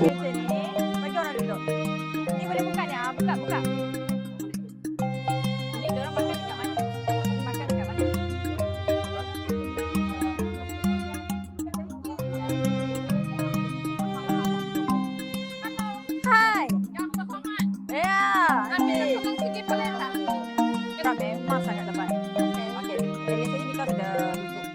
ambil macam ni. Bagi orang duduk. Ni boleh buka ni. Buka, buka. Ni diorang makan dekat mana? Makan dekat mana? Hai. Yang terhormat, Ya. ambil sokong sikit boleh tak? Tak, memang sangat lebat. Okay. Recently because the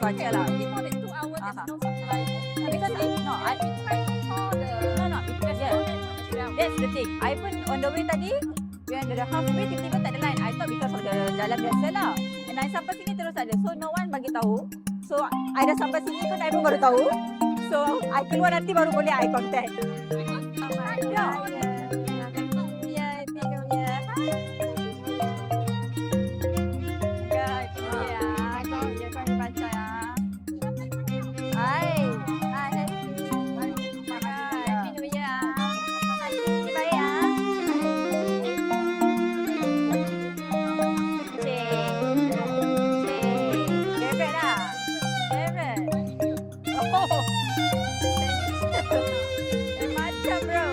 cuaca lah. More than 2 hours, there's Aha. no supply. Because no, I We try to call the no, because yeah. restaurant as well. That's the thing. I pun on the way tadi, when the halfway tiba-tiba tak ada line. I thought because of the jalan biasa lah. And I sampai sini terus ada. So no one bagi tahu. So I dah sampai sini pun I pun baru tahu. So I keluar nanti baru boleh eye contact. Because Oh my I God. know Ya, itu dia. Ya, itu dia. Kau dia kau ni baca ya. Hai. Hai, happy. Happy New Year. Happy baik ya. Favorite lah. Favorite. Oh. Macam bro.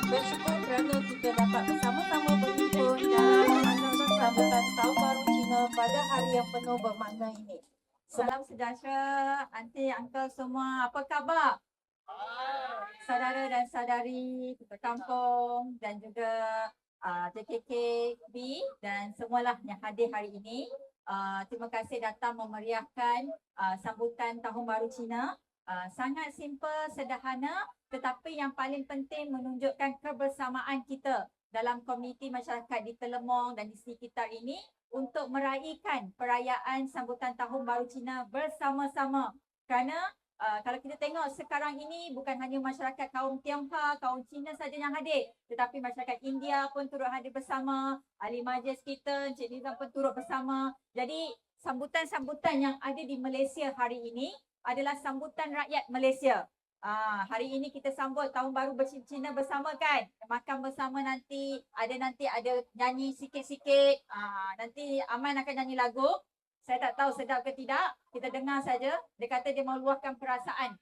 Bersyukur kerana kita dapat bersama-sama berhimpun dalam menandakan sambutan Tahun Baru Cina pada hari yang penuh bermakna ini. Salam sejahtera, aunty, uncle semua. Apa khabar? Saudara dan saudari berkampung dan juga JKKB dan semualah yang hadir hari ini. Terima kasih datang memeriahkan sambutan Tahun Baru Cina. Sangat simple, sederhana, tetapi yang paling penting menunjukkan kebersamaan kita dalam komuniti masyarakat di Telemong dan di sekitar ini untuk meraihkan perayaan sambutan Tahun Baru Cina bersama-sama. Kerana kalau kita tengok sekarang ini bukan hanya masyarakat kaum Tionghoa, kaum Cina saja yang hadir, tetapi masyarakat India pun turut hadir bersama, ahli majlis kita, Encik Nizam pun turut bersama. Jadi sambutan-sambutan yang ada di Malaysia hari ini adalah sambutan rakyat Malaysia. Hari ini kita sambut Tahun Baru Cina bersama kan. Makan bersama nanti ada nyanyi sikit-sikit. Nanti Aman akan nyanyi lagu. Saya tak tahu sedap ke tidak. Kita dengar saja. Dia kata dia mau luahkan perasaan.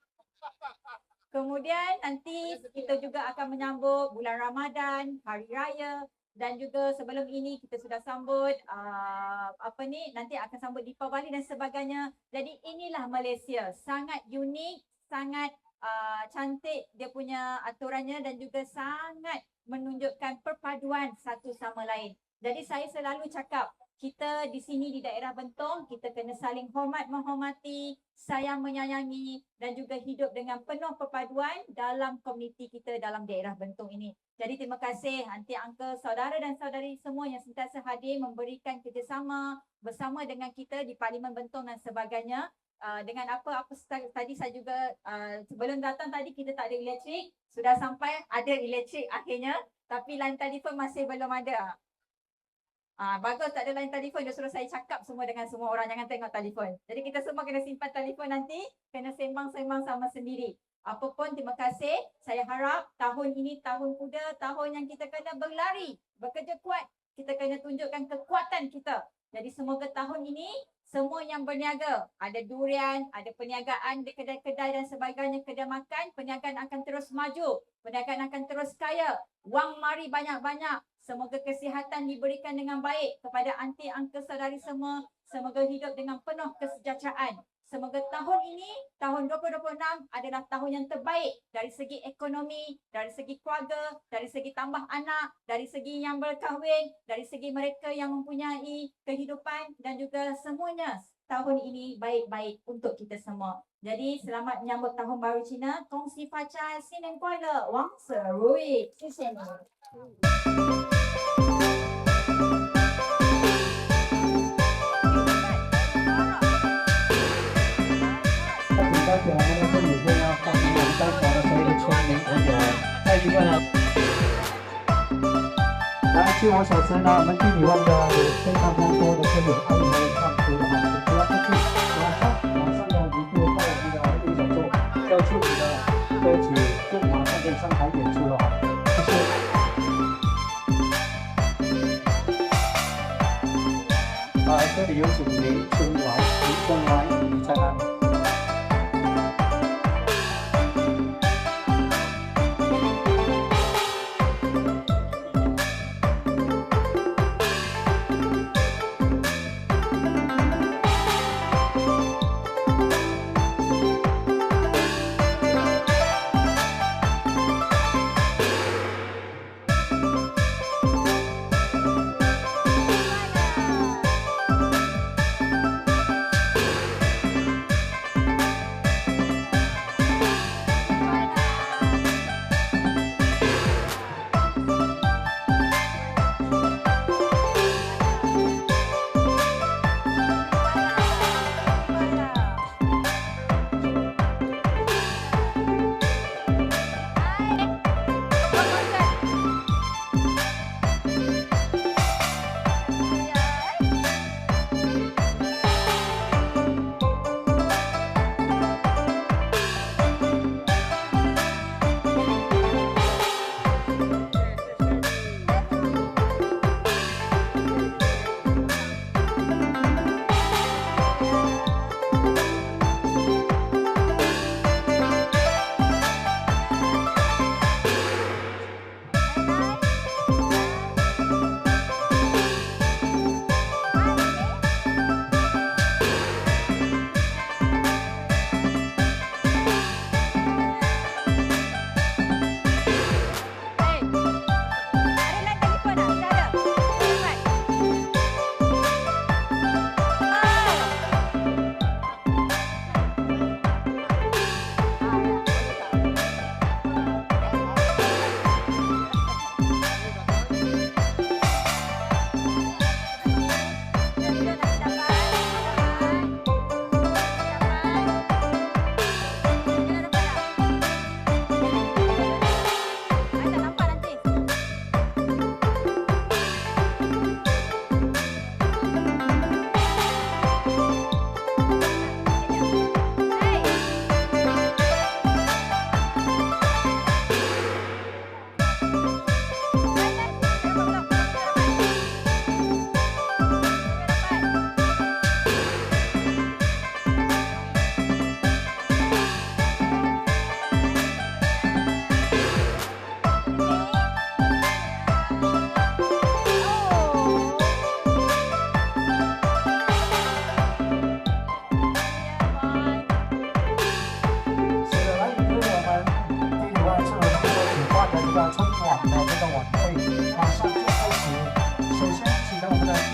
Kemudian nanti kita juga akan menyambut bulan Ramadan, Hari Raya. Dan juga sebelum ini kita sudah sambut nanti akan sambut Deepavali dan sebagainya. Jadi inilah Malaysia, sangat unik, sangat cantik dia punya aturannya dan juga sangat menunjukkan perpaduan satu sama lain. Jadi saya selalu cakap, kita di sini di daerah Bentong, kita kena saling hormat menghormati, sayang menyayangi dan juga hidup dengan penuh perpaduan dalam komuniti kita dalam daerah Bentong ini. Jadi terima kasih aunty, uncle, saudara dan saudari semua yang sentiasa hadir memberikan kerjasama bersama dengan kita di Parlimen Bentong dan sebagainya. Dengan apa tadi saya juga sebelum datang tadi kita tak ada elektrik, sudah sampai ada elektrik akhirnya, tapi line telefon masih belum ada. Bagus tak ada line telefon, dia suruh saya cakap semua dengan semua orang, jangan tengok telefon. Jadi kita semua kena simpan telefon nanti, kena sembang-sembang sama sendiri. Apapun terima kasih, saya harap tahun ini tahun kuda, tahun yang kita kena berlari, bekerja kuat, kita kena tunjukkan kekuatan kita. Jadi semoga tahun ini semua yang berniaga, ada durian, ada perniagaan di kedai-kedai dan sebagainya, kedai makan, perniagaan akan terus maju, perniagaan akan terus kaya, wang mari banyak-banyak. Semoga kesihatan diberikan dengan baik kepada aunty, uncle, saudari semua. Semoga hidup dengan penuh kesejahteraan. Semoga tahun ini, tahun 2026 adalah tahun yang terbaik dari segi ekonomi, dari segi keluarga, dari segi tambah anak, dari segi yang berkahwin, dari segi mereka yang mempunyai kehidupan dan juga semuanya. Tahun ini baik-baik untuk kita semua. Jadi selamat menyambut Tahun Baru Cina. Kongsi Faca, Sinen Kuala, Wang Serui. Sini. 代表我们的妇女会要欢迎我们在场的所有的村民朋友，在一个呢，来去我小城呢，我们地里外的有非常非常多的村友，他们会唱歌的哈，不要客气，马上呢一步到我们的1小钟，要出你的歌曲就马上可以上台演出了哈，谢谢。 这里有请林春来，林春来，你在哪里？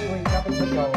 因为他们会有